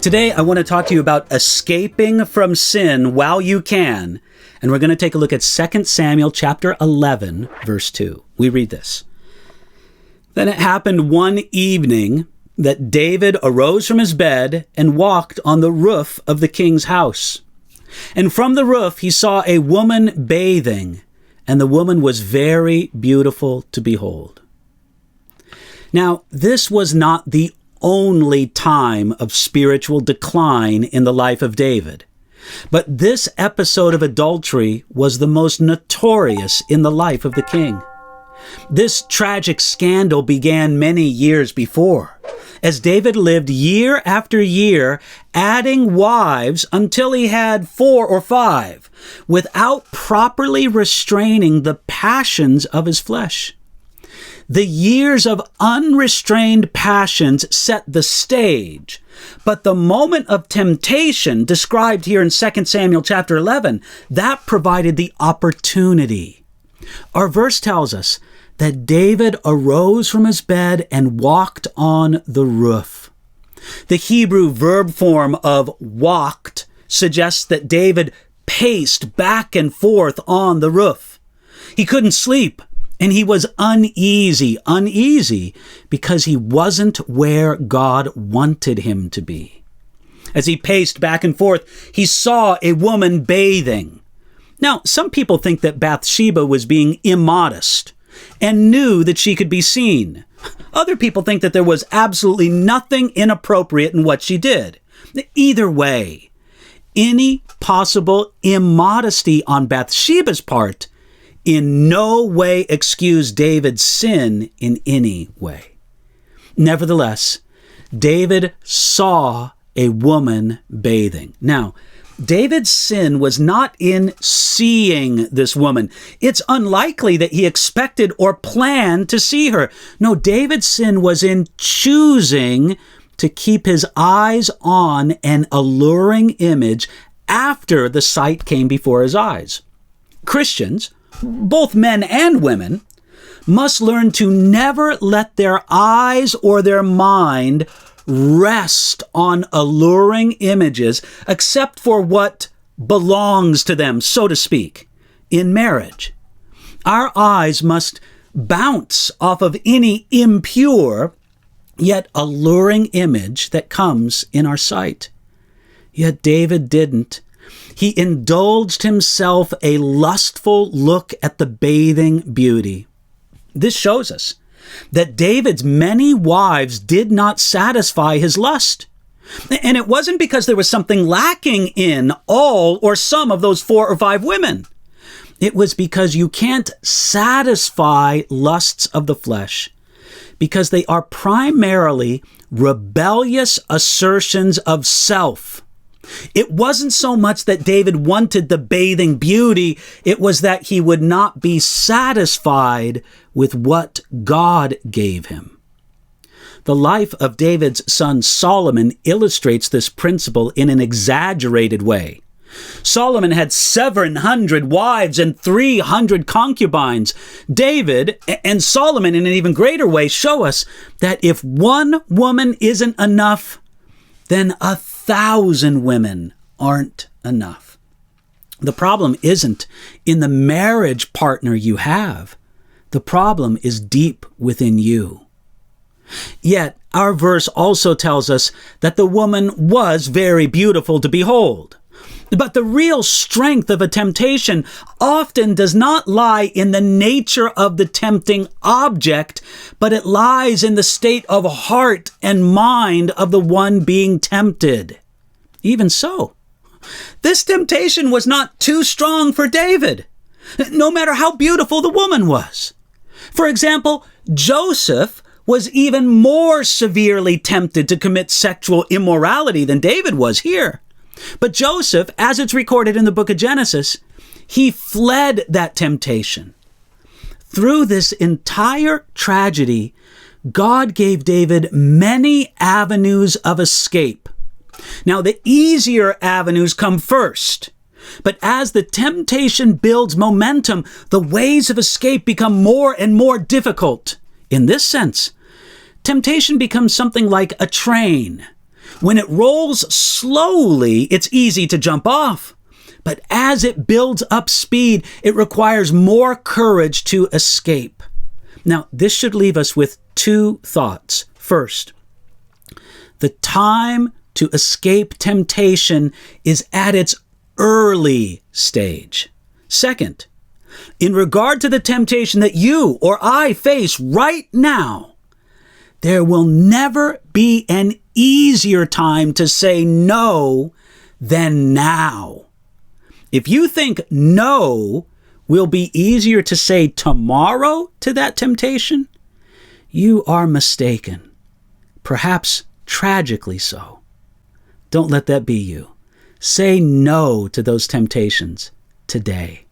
Today, I want to talk to you about escaping from sin while you can. And we're going to take a look at 2 Samuel chapter 11, verse 2. We read this. Then it happened one evening that David arose from his bed and walked on the roof of the king's house. And from the roof he saw a woman bathing, and the woman was very beautiful to behold. Now, this was not the only time of spiritual decline in the life of David. But this episode of adultery was the most notorious in the life of the king. This tragic scandal began many years before, as David lived year after year, adding wives until he had 4 or 5, without properly restraining the passions of his flesh. The years of unrestrained passions set the stage, but the moment of temptation described here in 2 Samuel chapter 11, that provided the opportunity. Our verse tells us that David arose from his bed and walked on the roof. The Hebrew verb form of walked suggests that David paced back and forth on the roof. He couldn't sleep. And he was uneasy because he wasn't where God wanted him to be. As he paced back and forth, he saw a woman bathing. Now, some people think that Bathsheba was being immodest and knew that she could be seen. Other people think that there was absolutely nothing inappropriate in what she did. Either way, any possible immodesty on Bathsheba's part in no way excused David's sin in any way. Nevertheless, David saw a woman bathing. Now, David's sin was not in seeing this woman. It's unlikely that he expected or planned to see her. No, David's sin was in choosing to keep his eyes on an alluring image after the sight came before his eyes. Christians, both men and women, must learn to never let their eyes or their mind rest on alluring images except for what belongs to them, so to speak, in marriage. Our eyes must bounce off of any impure yet alluring image that comes in our sight. Yet David didn't. He indulged himself a lustful look at the bathing beauty. This shows us that David's many wives did not satisfy his lust. And it wasn't because there was something lacking in all or some of those 4 or 5 women. It was because you can't satisfy lusts of the flesh because they are primarily rebellious assertions of self. It wasn't so much that David wanted the bathing beauty, it was that he would not be satisfied with what God gave him. The life of David's son Solomon illustrates this principle in an exaggerated way. Solomon had 700 wives and 300 concubines. David and Solomon, in an even greater way, show us that if one woman isn't enough, then 1,000 women aren't enough. The problem isn't in the marriage partner you have. The problem is deep within you. Yet, our verse also tells us that the woman was very beautiful to behold. But the real strength of a temptation often does not lie in the nature of the tempting object, but it lies in the state of heart and mind of the one being tempted. Even so, this temptation was not too strong for David, no matter how beautiful the woman was. For example, Joseph was even more severely tempted to commit sexual immorality than David was here. But Joseph, as it's recorded in the book of Genesis, he fled that temptation. Through this entire tragedy, God gave David many avenues of escape. Now, the easier avenues come first. But as the temptation builds momentum, the ways of escape become more and more difficult. In this sense, temptation becomes something like a train. When it rolls slowly, it's easy to jump off. But as it builds up speed, it requires more courage to escape. Now, this should leave us with two thoughts. First, the time to escape temptation is at its early stage. Second, in regard to the temptation that you or I face right now, there will never be an easier time to say no than now. If you think no will be easier to say tomorrow to that temptation, you are mistaken. Perhaps tragically so. Don't let that be you. Say no to those temptations today.